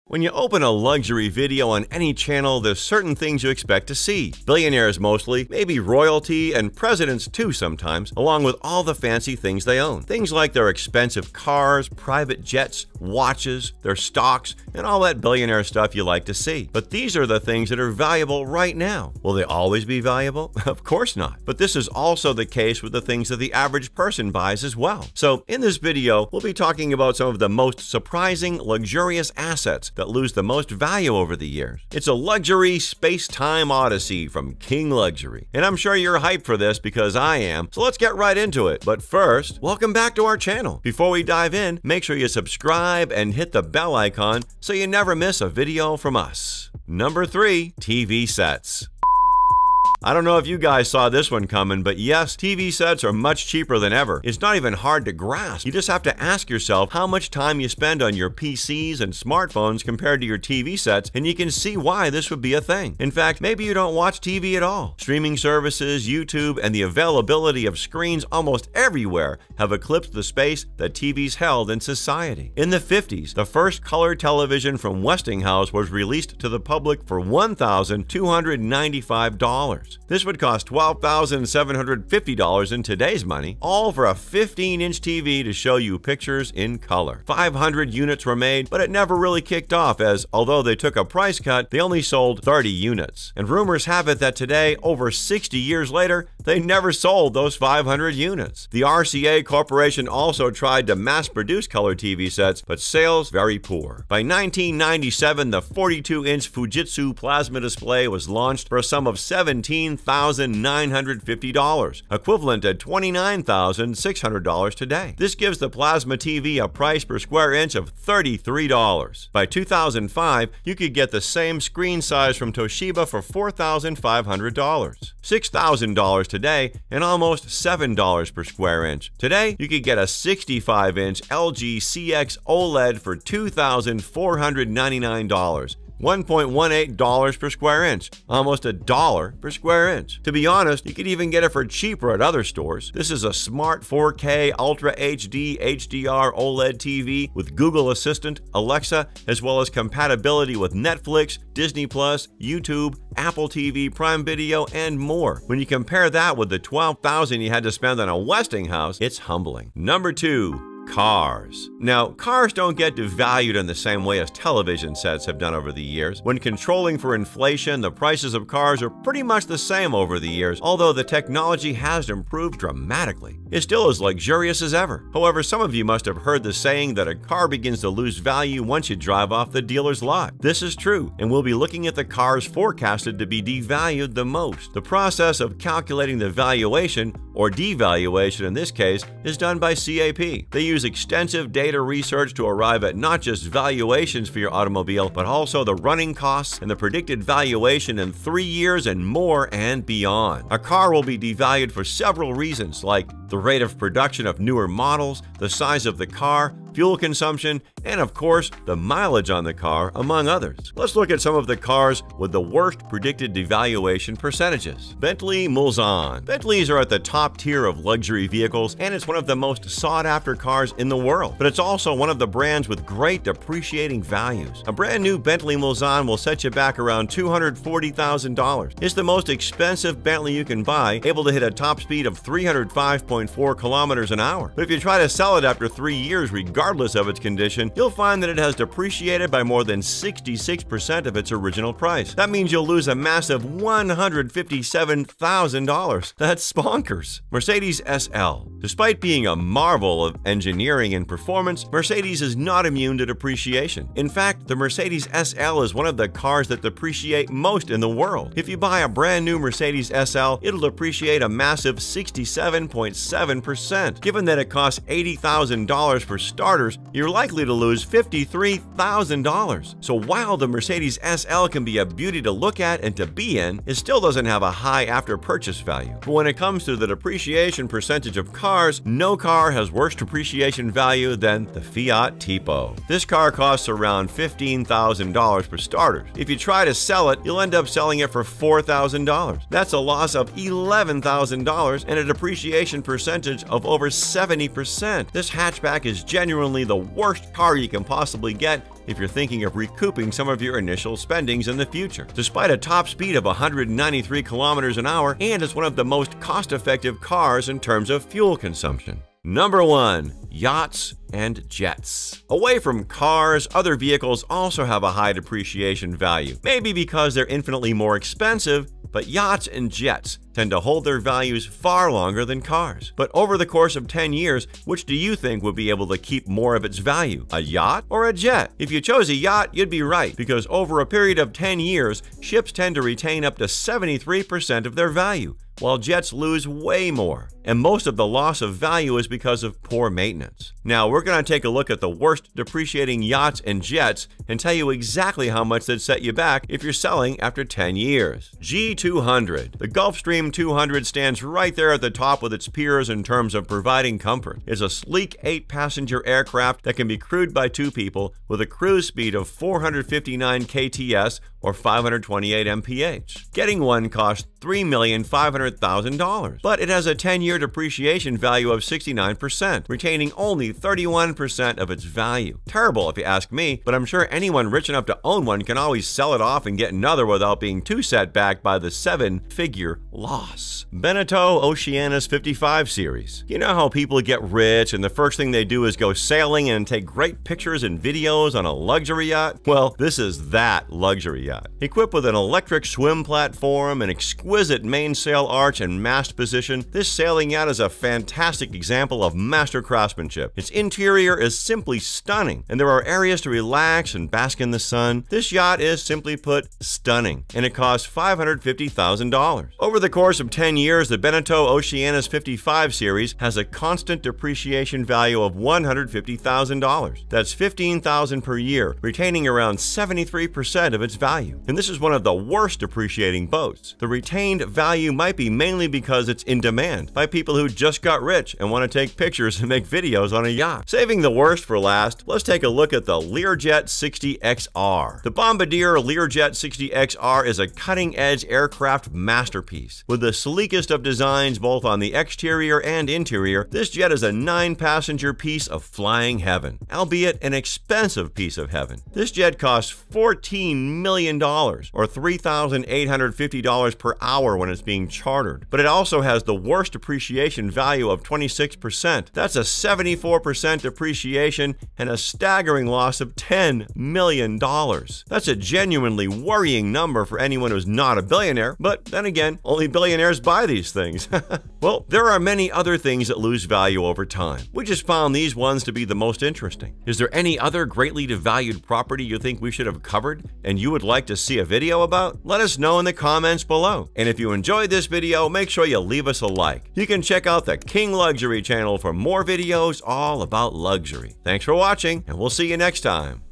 When you open a luxury video on any channel, there's certain things you expect to see. Billionaires mostly, maybe royalty, and presidents too sometimes, along with all the fancy things they own. Things like their expensive cars, private jets, watches, their stocks, and all that billionaire stuff you like to see. But these are the things that are valuable right now. Will they always be valuable? Of course not. But this is also the case with the things that the average person buys as well. So in this video, we'll be talking about some of the most surprising, luxurious assets that lose the most value over the years. It's a luxury space-time odyssey from King Luxury. And I'm sure you're hyped for this because I am, so let's get right into it. But first, welcome back to our channel. Before we dive in, make sure you subscribe and hit the bell icon so you never miss a video from us. Number 3, TV sets. I don't know if you guys saw this one coming, but yes, TV sets are much cheaper than ever. It's not even hard to grasp. You just have to ask yourself how much time you spend on your PCs and smartphones compared to your TV sets, and you can see why this would be a thing. In fact, maybe you don't watch TV at all. Streaming services, YouTube, and the availability of screens almost everywhere have eclipsed the space that TVs held in society. In the 50s, the first color television from Westinghouse was released to the public for $1,295. This would cost $12,750 in today's money, all for a 15-inch TV to show you pictures in color. 500 units were made, but it never really kicked off as, although they took a price cut, they only sold 30 units. And rumors have it that today, over 60 years later, they never sold those 500 units. The RCA Corporation also tried to mass-produce color TV sets, but sales very poor. By 1997, the 42-inch Fujitsu plasma display was launched for a sum of $17,950, equivalent to $29,600 today. This gives the plasma TV a price per square inch of $33. By 2005, you could get the same screen size from Toshiba for $4,500, $6,000 today, and almost $7 per square inch. Today, you could get a 65-inch LG CX OLED for $2,499. $1.18 per square inch, almost $1 per square inch. To be honest, you could even get it for cheaper at other stores. This is a smart 4K Ultra HD HDR OLED TV with Google Assistant, Alexa, as well as compatibility with Netflix, Disney+, YouTube, Apple TV, Prime Video, and more. When you compare that with the $12,000 you had to spend on a Westinghouse, it's humbling. Number 2. Cars. Now, cars don't get devalued in the same way as television sets have done over the years. When controlling for inflation, the prices of cars are pretty much the same over the years, although the technology has improved dramatically. It's still as luxurious as ever. However, some of you must have heard the saying that a car begins to lose value once you drive off the dealer's lot. This is true, and we'll be looking at the cars forecasted to be devalued the most. The process of calculating the valuation, or devaluation in this case, is done by CAP. They use extensive data research to arrive at not just valuations for your automobile, but also the running costs and the predicted valuation in 3 years and more and beyond. A car will be devalued for several reasons, like the rate of production of newer models, the size of the car, fuel consumption, and of course, the mileage on the car, among others. Let's look at some of the cars with the worst predicted devaluation percentages. Bentley Mulsanne. Bentleys are at the top tier of luxury vehicles, and it's one of the most sought-after cars in the world. But it's also one of the brands with great depreciating values. A brand new Bentley Mulsanne will set you back around $240,000. It's the most expensive Bentley you can buy, able to hit a top speed of 305.4 kilometers an hour. But if you try to sell it after 3 years, regardless of its condition, you'll find that it has depreciated by more than 66% of its original price. That means you'll lose a massive $157,000. That's bonkers. Mercedes SL. Despite being a marvel of engineering and performance, Mercedes is not immune to depreciation. In fact, the Mercedes SL is one of the cars that depreciate most in the world. If you buy a brand new Mercedes SL, it'll depreciate a massive 67.7%. Given that it costs $80,000 for starters, you're likely to lose $53,000. So while the Mercedes SL can be a beauty to look at and to be in, it still doesn't have a high after-purchase value. But when it comes to the depreciation percentage of cars, no car has worse depreciation value than the Fiat Tipo. This car costs around $15,000 for starters. If you try to sell it, you'll end up selling it for $4,000. That's a loss of $11,000 and a depreciation percentage of over 70%. This hatchback is genuinely genuinely the worst car you can possibly get if you're thinking of recouping some of your initial spendings in the future. Despite a top speed of 193 kilometers an hour, and is one of the most cost-effective cars in terms of fuel consumption. Number 1. Yachts and jets. Away from cars, other vehicles also have a high depreciation value. Maybe because they're infinitely more expensive, but yachts and jets tend to hold their values far longer than cars. But over the course of 10 years, which do you think would be able to keep more of its value? A yacht or a jet? If you chose a yacht, you'd be right, because over a period of 10 years, ships tend to retain up to 73% of their value, while jets lose way more. And most of the loss of value is because of poor maintenance. Now, we're going to take a look at the worst depreciating yachts and jets and tell you exactly how much they'd set you back if you're selling after 10 years. G200. The Gulfstream 200 stands right there at the top with its peers in terms of providing comfort. It's a sleek 8-passenger aircraft that can be crewed by 2 people with a cruise speed of 459 kts or 528 mph. Getting one costs $3,500,000, but it has a 10-year depreciation value of 69%, retaining only 31% of its value. Terrible if you ask me, but I'm sure anyone rich enough to own one can always sell it off and get another without being too set back by the 7-figure loss. Beneteau Oceanus 55 series. You know how people get rich and the first thing they do is go sailing and take great pictures and videos on a luxury yacht? Well, this is that luxury yacht. Equipped with an electric swim platform, an exquisite mainsail arch and mast position, this sailing yacht is a fantastic example of master craftsmanship. Its interior is simply stunning, and there are areas to relax and bask in the sun. This yacht is, simply put, stunning, and it costs $550,000. Over the course of 10 years, the Beneteau Oceanus 55 series has a constant depreciation value of $150,000. That's $15,000 per year, retaining around 73% of its value. And this is one of the worst depreciating boats. The retained value might be mainly because it's in demand by people who just got rich and want to take pictures and make videos on a yacht. Saving the worst for last, let's take a look at the Learjet 60XR. The Bombardier Learjet 60XR is a cutting-edge aircraft masterpiece. With the sleekest of designs both on the exterior and interior, this jet is a 9-passenger piece of flying heaven, albeit an expensive piece of heaven. This jet costs $14 million, or $3,850 per hour when it's being chartered. But it also has the worst depreciation value of 26%. That's a 74% depreciation and a staggering loss of $10 million. That's a genuinely worrying number for anyone who's not a billionaire, but then again, only billionaires buy these things. Well, there are many other things that lose value over time. We just found these ones to be the most interesting. Is there any other greatly devalued property you think we should have covered and you would like to see a video about? Let us know in the comments below. And if you enjoyed this video, make sure you leave us a like. You can check out the King Luxury channel for more videos all about luxury. Thanks for watching, and we'll see you next time.